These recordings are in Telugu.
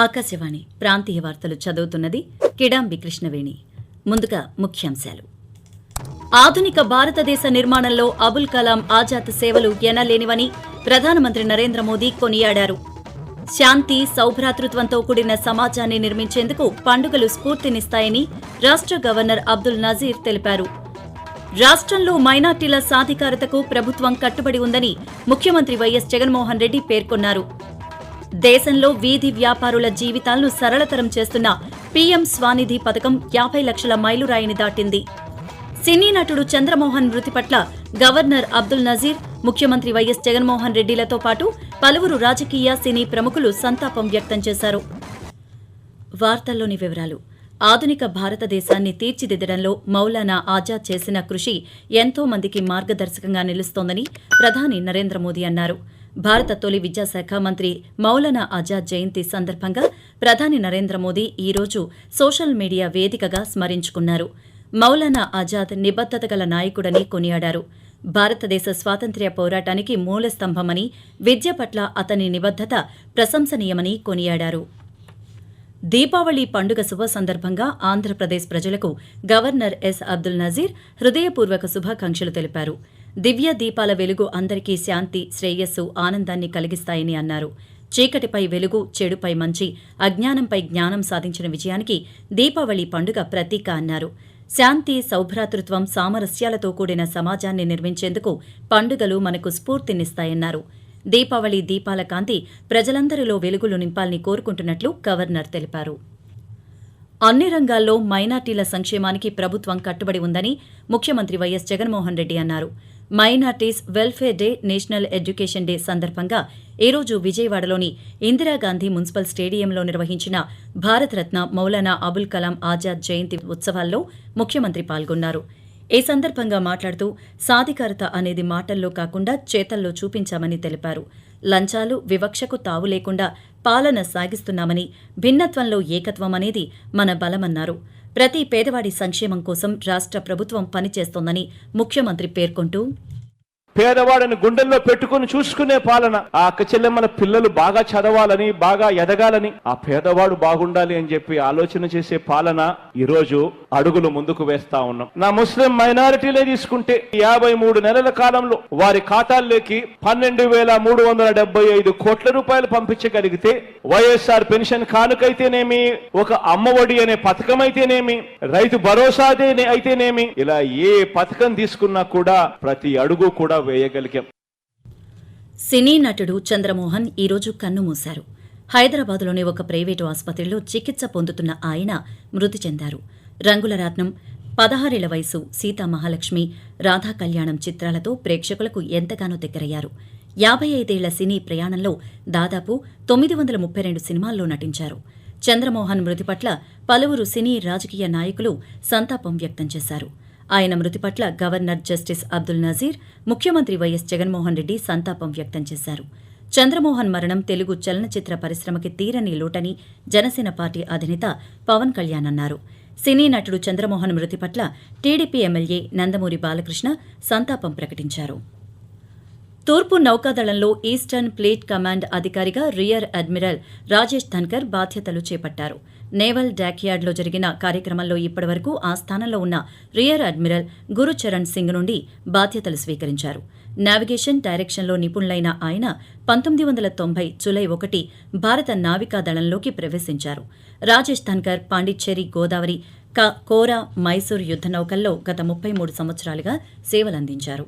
ఆకాశవాణి ప్రాంతీయ వార్తలు చదువుతున్నది కిడాంబి కృష్ణవేణి. ముందుగా ముఖ్యాంశాలు. ఆధునిక భారతదేశ నిర్మాణంలో అబుల్ కలాం ఆజాద్ సేవలు ఎనలేనివని ప్రధానమంత్రి నరేంద్ర మోదీ కొనియాడారు. శాంతి, సౌభ్రాతృత్వంతో కూడిన సమాజాన్ని నిర్మించేందుకు పండుగలు స్ఫూర్తినిస్తాయని రాష్ట్ర గవర్నర్ అబ్దుల్ నజీర్ తెలిపారు. రాష్ట్రంలో మైనార్టీల సాధికారతకు ప్రభుత్వం కట్టుబడి ఉందని ముఖ్యమంత్రి వైఎస్ జగన్మోహన్ రెడ్డి పేర్కొన్నారు. దేశంలో వీధి వ్యాపారుల జీవితాలను సరళతరం చేస్తున్న పీఎం స్వానిధి పథకం 50 లక్షల మైలురాయిని దాటింది. సినీ నటుడు చంద్రమోహన్ మృతి పట్ల గవర్నర్ అబ్దుల్ నజీర్, ముఖ్యమంత్రి వైఎస్ జగన్మోహన్ రెడ్డిలతో పాటు పలువురు రాజకీయ, సినీ ప్రముఖులు సంతాపం వ్యక్తం చేశారు. వార్తల్లోని వివరాలు. ఆధునిక భారతదేశాన్ని తీర్చిదిద్దడంలో మౌలానా ఆజాద్ చేసిన కృషి ఎంతో మందికి మార్గదర్శకంగా నిలుస్తోందని ప్రధాని నరేంద్ర మోదీ అన్నారు. భారత తొలి విద్యాశాఖ మంత్రి మౌలానా ఆజాద్ జయంతి సందర్భంగా ప్రధాని నరేంద్ర మోదీ ఈరోజు సోషల్ మీడియా వేదికగా స్మరించుకున్నారు. మౌలానా ఆజాద్ నిబద్దత గల నాయకుడని కొనియాడారు. భారతదేశ స్వాతంత్ర్య పోరాటానికి మూలస్తంభమని, విద్య పట్ల అతని నిబద్దత ప్రశంసనీయమని కొనియాడారు. దీపావళి పండుగ శుభ సందర్భంగా ఆంధ్రప్రదేశ్ ప్రజలకు గవర్నర్ ఎస్ అబ్దుల్ నజీర్ హృదయపూర్వక శుభాకాంక్షలు తెలిపారు. దివ్య దీపాల వెలుగు అందరికీ శాంతి, శ్రేయస్సు, ఆనందాన్ని కలిగిస్తాయని అన్నారు. చీకటిపై వెలుగు, చెడుపై మంచి, అజ్ఞానంపై జ్ఞానం సాధించిన విజయానికి దీపావళి పండుగ ప్రతీక అన్నారు. శాంతి, సౌభ్రాతృత్వం, సామరస్యాలతో కూడిన సమాజాన్ని నిర్మించేందుకు పండుగలు మనకు స్ఫూర్తినిస్తాయన్నారు. దీపావళి దీపాల కాంతి ప్రజలందరిలో వెలుగులు నింపాలని కోరుకుంటున్నట్లు గవర్నర్ తెలిపారు. అన్ని రంగాల్లో మైనార్టీల సంక్షేమానికి ప్రభుత్వం కట్టుబడి ఉందని ముఖ్యమంత్రి వైఎస్ జగన్మోహన్ రెడ్డి అన్నారు. Minorities welfare day, national education day సందర్భంగా ఈరోజు విజయవాడలోని ఇందిరాగాంధీ మున్సిపల్ స్టేడియంలో నిర్వహించిన భారతరత్న మౌలానా అబుల్ కలాం ఆజాద్ జయంతి ఉత్సవాల్లో ముఖ్యమంత్రి పాల్గొన్నారు. ఈ సందర్భంగా మాట్లాడుతూ సాధికారత అనేది మాటల్లో కాకుండా చేతల్లో చూపించామని తెలిపారు. లంచాలు, వివక్షకు తావు లేకుండా పాలన సాగిస్తున్నామని, భిన్నత్వంలో ఏకత్వం అనేది మన బలమన్నారు. ప్రతి పేదవాడి సంక్షేమం కోసం రాష్ట్ర ప్రభుత్వం పనిచేస్తోందని ముఖ్యమంత్రి పేర్కొంటూ, పేదవాడిని గుండెల్లో పెట్టుకుని చూసుకునే పాలన, ఆ అక్క చెల్లెమ్మల పిల్లలు బాగా చదవాలని, బాగా ఎదగాలని, ఆ పేదవాడు బాగుండాలి అని చెప్పి ఆలోచన చేసే పాలన ఈరోజు అడుగులు ముందుకు వేస్తా ఉన్నాం. నా ముస్లిం మైనారిటీలే తీసుకుంటే 53 నెలల కాలంలో వారి ఖాతాల్లోకి 12,375 కోట్ల రూపాయలు పంపించగలిగితే, వైఎస్ఆర్ పెన్షన్ కానుకైతేనేమి, ఒక అమ్మఒడి అనే పథకం అయితేనేమి, రైతు భరోసా అయితేనేమి, ఇలా ఏ పథకం తీసుకున్నా కూడా ప్రతి అడుగు కూడా వేయగలిగాం. సినీ నటుడు చంద్రమోహన్ ఈరోజు కన్నుమూశారు. హైదరాబాద్లోని ఒక ప్రైవేటు ఆసుపత్రిలో చికిత్స పొందుతున్న ఆయన మృతి చెందారు. రంగుల రాట్నం, 16 ఏళ్ల వయసు, సీతా మహాలక్ష్మి, రాధా కళ్యాణం చిత్రాలతో ప్రేక్షకులకు ఎంతగానో దగ్గరయ్యారు. 55 ఏళ్ల సినీ ప్రయాణంలో దాదాపు 932 సినిమాల్లో నటించారు. చంద్రమోహన్ మృతి పట్ల పలువురు సినీ, రాజకీయ నాయకులు సంతాపం వ్యక్తం చేశారు. ఆయన మృతి పట్ల గవర్నర్ జస్టిస్ అబ్దుల్ నజీర్, ముఖ్యమంత్రి వైఎస్ జగన్మోహన్ రెడ్డి సంతాపం వ్యక్తం చేశారు. చంద్రమోహన్ మరణం తెలుగు చలనచిత్ర పరిశ్రమకి తీరని లోటని జనసేన పార్టీ అధినేత పవన్ కళ్యాణ్ అన్నారు. సినీ నటుడు చంద్రమోహన్ మృతి పట్ల టీడీపీ ఎమ్మెల్యే నందమూరి బాలకృష్ణ సంతాపం ప్రకటించారు. తూర్పు నౌకాదళంలో ఈస్టర్న్ ఫ్లీట్ కమాండ్ అధికారిగా రియర్ అడ్మిరల్ రాజేష్ ధన్కర్ బాధ్యతలు చేపట్టారు. నేవల్ డాక్యార్డ్లో జరిగిన కార్యక్రమంలో ఇప్పటివరకు ఆ స్థానంలో ఉన్న రియర్ అడ్మిరల్ గురుచరణ్ సింగ్ నుండి బాధ్యతలు స్వీకరించారు. నావిగేషన్, డైరెక్షన్లో నిపుణులైన ఆయన 1990 జులై 1 భారత నావికాదళంలోకి ప్రవేశించారు. రాజేష్ ధన్కర్ పాండిచ్చేరి, గోదావరి, కోరా, మైసూర్ యుద్ధ నౌకల్లో గత 33 సంవత్సరాలుగా సేవలందించారు.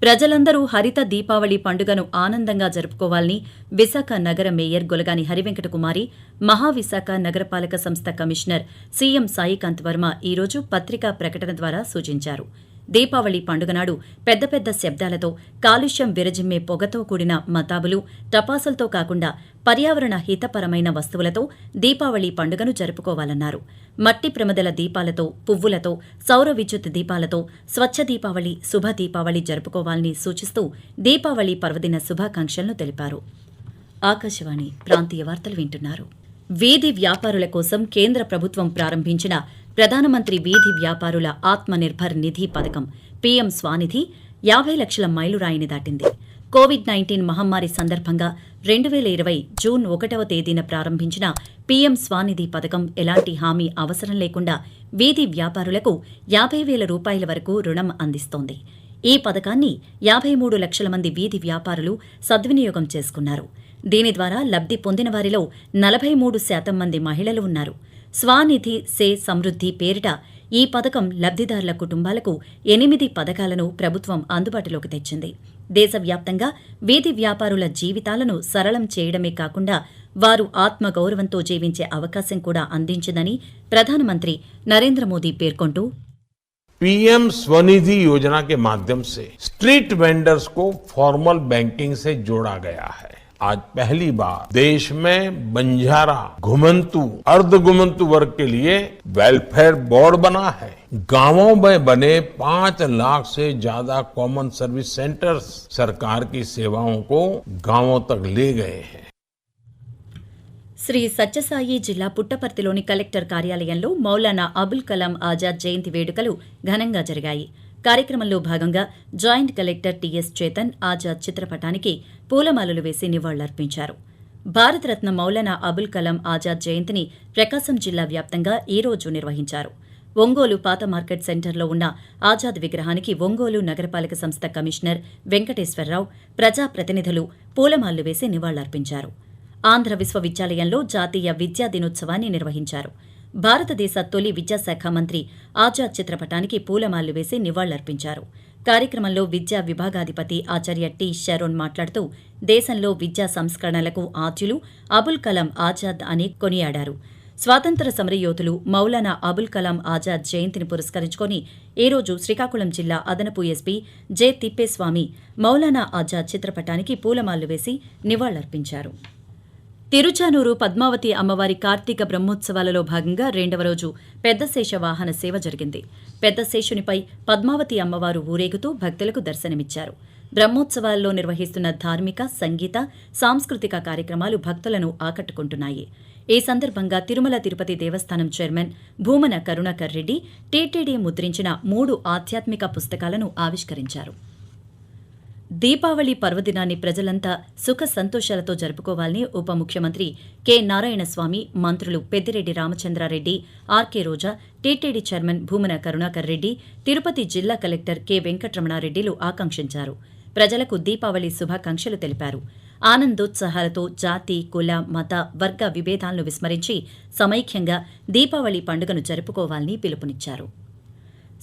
ప్రజలందరూ హరిత దీపావళి పండుగను ఆనందంగా జరుపుకోవాలని విశాఖ నగర మేయర్ గొలగాని హరివెంకటకుమారి, మహావిశాఖ నగరపాలక సంస్థ కమిషనర్ సీఎం సాయికాంత్ వర్మ ఈరోజు పత్రికా ప్రకటన ద్వారా సూచించారు. దీపావళి పండుగ నాడు పెద్ద పెద్ద శబ్దాలతో, కాలుష్యం విరజిమ్మే పొగతో కూడిన మతాబులు, టపాసులతో కాకుండా పర్యావరణ హితపరమైన వస్తువులతో దీపావళి పండుగను జరుపుకోవాలన్నారు. మట్టి ప్రమిదల దీపాలతో, పువ్వులతో, సౌర విద్యుత్ దీపాలతో స్వచ్ఛ దీపావళి, శుభ దీపావళి జరుపుకోవాలని సూచిస్తూ దీపావళి పర్వదిన శుభాకాంక్షలను తెలిపారు. ఆకాశవాణి ప్రాంతీయ వార్తలు వింటున్నారు. వీధి వ్యాపారుల కోసం కేంద్ర ప్రభుత్వం ప్రారంభించిన ప్రధానమంత్రి వీధి వ్యాపారుల ఆత్మనిర్భర్ నిధి పథకం పీఎం స్వానిధి 50 లక్షల మైలురాయిని దాటింది. కోవిడ్-19 మహమ్మారి సందర్భంగా 2020 జూన్ 1వ తేదీన ప్రారంభించిన పీఎం స్వానిధి పథకం ఎలాంటి హామీ అవసరం లేకుండా వీధి వ్యాపారులకు 50,000 రూపాయల వరకు రుణం అందిస్తోంది. ఈ పథకాన్ని 53 లక్షల మంది వీధి వ్యాపారులు సద్వినియోగం చేసుకున్నారు. దీని ద్వారా లబ్ధి పొందిన వారిలో 43% మంది మహిళలు ఉన్నారు. స్వానిధి సే సమృద్ధి పేరిట ఈ పథకం లబ్ధిదారుల కుటుంబాలకు 8 పథకాలను ప్రభుత్వం అందుబాటులోకి తెచ్చింది. దేశవ్యాప్తంగా వీధి వ్యాపారుల జీవితాలను సరళం చేయడమే కాకుండా వారు ఆత్మగౌరవంతో జీవించే అవకాశం కూడా అందించిందని ప్రధానమంత్రి నరేంద్ర మోదీ పేర్కొంటూ पीएम स्वनिधि योजना के माध्यम से स्ट्रीट वेंडर्स को फॉर्मल बैंकिंग से जोड़ा गया है। आज पहली बार देश में बंजारा, घुमंतु, अर्ध घुमंतु वर्ग के लिए वेलफेयर बोर्ड बना है। गांवों में बने 5 लाख से ज्यादा कॉमन सर्विस सेंटर्स सरकार की सेवाओं को गांवों तक ले गए हैं। శ్రీ సత్యసాయి జిల్లా పుట్టపర్తిలోని కలెక్టర్ కార్యాలయంలో మౌలానా అబుల్ కలాం ఆజాద్ జయంతి వేడుకలు ఘనంగా జరిగాయి. కార్యక్రమంలో భాగంగా joint collector TS Chetan Azad చిత్రపటానికి పూలమాలలు వేసి నివాళులర్పించారు. భారతరత్న మౌలానా అబుల్ కలాం ఆజాద్ జయంతిని ప్రకాశం జిల్లా వ్యాప్తంగా ఈ రోజు నిర్వహించారు. ఒంగోలు పాత మార్కెట్ సెంటర్లో ఉన్న ఆజాద్ విగ్రహానికి ఒంగోలు నగరపాలక సంస్థ కమిషనర్ వెంకటేశ్వరరావు, ప్రజాప్రతినిధులు పూలమాలలు వేసి నివాళులర్పించారు. ఆంధ్ర విశ్వవిద్యాలయంలో జాతీయ విద్యా దినోత్సవాన్ని నిర్వహించారు. భారతదేశ తొలి విద్యాశాఖ మంత్రి ఆజాద్ చిత్రపటానికి పూలమాలలు వేసి నివాళులర్పించారు. కార్యక్రమంలో విద్యా విభాగాధిపతి ఆచార్య టి షరోన్ మాట్లాడుతూ దేశంలో విద్యా సంస్కరణలకు ఆద్యులు అబుల్ కలాం ఆజాద్ అని కొనియాడారు. స్వాతంత్ర సమరయోధులు మౌలానా అబుల్ కలాం ఆజాద్ జయంతిని పురస్కరించుకొని ఈ రోజు శ్రీకాకుళం జిల్లా అదనపు ఎస్పీ జె తిప్పేస్వామి మౌలానా ఆజాద్ చిత్రపటానికి పూలమాలలు వేసి నివాళులర్పించారు. తిరుచానూరు పద్మావతి అమ్మవారి కార్తీక బ్రహ్మోత్సవాలలో భాగంగా 2వ రోజు పెద్దశేష వాహన సేవ జరిగింది. పెద్దశేషునిపై పద్మావతి అమ్మవారు ఊరేగుతూ భక్తులకు దర్శనమిచ్చారు. బ్రహ్మోత్సవాల్లో నిర్వహిస్తున్న ధార్మిక, సంగీత, సాంస్కృతిక కార్యక్రమాలు భక్తులను ఆకట్టుకుంటున్నాయి. ఈ సందర్భంగా తిరుమల తిరుపతి దేవస్థానం చైర్మన్ భూమన కరుణాకర్ రెడ్డి టీటీడీ ముద్రించిన 3 ఆధ్యాత్మిక పుస్తకాలను ఆవిష్కరించారు. దీపావళి పర్వదినాన్ని ప్రజలంతా సుఖ సంతోషాలతో జరుపుకోవాలని ఉప ముఖ్యమంత్రి కె నారాయణస్వామి, మంత్రులు పెద్దిరెడ్డి రామచంద్రారెడ్డి, ఆర్కే రోజా, టీటీడీ చైర్మన్ భూమన కరుణాకర్ రెడ్డి, తిరుపతి జిల్లా కలెక్టర్ కె వెంకటరమణారెడ్డిలు ఆకాంక్షించారు. ప్రజలకు దీపావళి శుభాకాంక్షలు తెలిపారు. ఆనందోత్సాహాలతో జాతి, కుల, మత, వర్గ విభేదాలను విస్మరించి సమైక్యంగా దీపావళి పండుగను జరుపుకోవాలని పిలుపునిచ్చారు.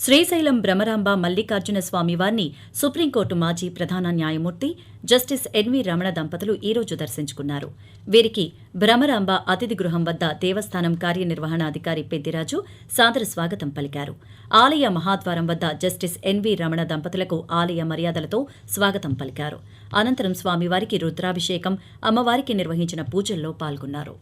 శ్రీశైలం భ్రమరాంబ మల్లికార్జున స్వామివారిని సుప్రీంకోర్టు మాజీ ప్రధాన న్యాయమూర్తి జస్టిస్ ఎన్వి రమణ దంపతులు ఈ రోజు దర్శించుకున్నారు. వీరికి భ్రమరాంబ అతిథి గృహం వద్ద దేవస్థానం కార్యనిర్వహణాధికారి పెద్దిరాజు సాదర స్వాగతం పలికారు. ఆలయ మహాద్వారం వద్ద జస్టిస్ ఎన్వి రమణ దంపతులకు ఆలయ మర్యాదలతో స్వాగతం పలికారు. అనంతరం స్వామివారికి రుద్రాభిషేకం, అమ్మవారికి నిర్వహించిన పూజల్లో పాల్గొన్నారు.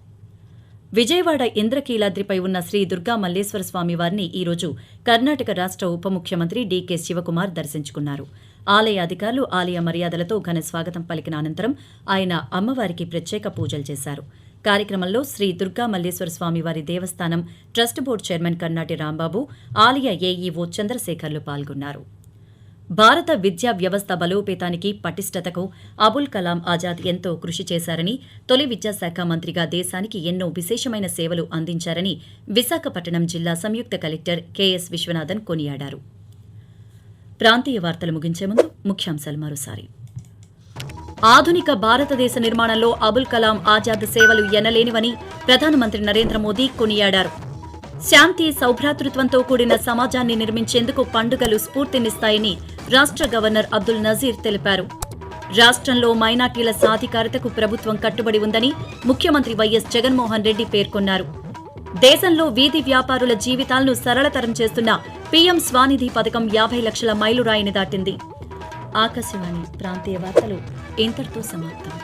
విజయవాడ ఇంద్రకీలాద్రిపై ఉన్న శ్రీ దుర్గా మల్లేశ్వర స్వామివారిని ఈ రోజు కర్ణాటక రాష్ట ఉప ముఖ్యమంత్రి డీకే శివకుమార్ దర్శించుకున్నారు. ఆలయ అధికారులు ఆలయ మర్యాదలతో ఘన స్వాగతం పలికిన అనంతరం ఆయన అమ్మవారికి ప్రత్యేక పూజలు చేశారు. కార్యక్రమంలో శ్రీ దుర్గా మల్లేశ్వర స్వామివారి దేవస్థానం trust board chairman Kannati Rambabu, ఆలయ ఏఈఓ చంద్రశేఖర్లు పాల్గొన్నారు. భారత విద్యా వ్యవస్థ బలోపేతానికి, పటిష్టతకు అబుల్ కలాం ఆజాద్ ఎంతో కృషి చేశారని, తొలి విద్యాశాఖ మంత్రిగా దేశానికి ఎన్నో విశేషమైన సేవలు అందించారని విశాఖపట్నం జిల్లా సంయుక్త కలెక్టర్ కెఎస్ విశ్వనాథన్ కొనియాడారు. ప్రాంతీయ వార్తలు ముగించే ముందు ముఖ్యాంశాలు మరోసారి. ఆధునిక భారతదేశ నిర్మాణంలో అబుల్ కలాం ఆజాద్ సేవలు ఎనలేనివని ప్రధానమంత్రి నరేంద్ర మోదీ కొనియాడారు. శాంతి, సౌభ్రాతృత్వంతో కూడిన సమాజాన్ని నిర్మించేందుకు పండుగలు స్ఫూర్తినిస్తాయని రాష్ట్ర గవర్నర్ అబ్దుల్ నజీర్ తెలిపారు. రాష్ట్రంలో మైనార్టీల సాధికారతకు ప్రభుత్వం కట్టుబడి ఉందని ముఖ్యమంత్రి వైఎస్ జగన్మోహన్ రెడ్డి పేర్కొన్నారు. దేశంలో వీధి వ్యాపారుల జీవితాలను సరళతరం చేస్తున్న పీఎం స్వానిధి పథకం 50 లక్షల మైలురాయిని దాటింది. ఆకాశవాణి ప్రాంతీయ వార్తలు ఇంతటితో సమాప్తం.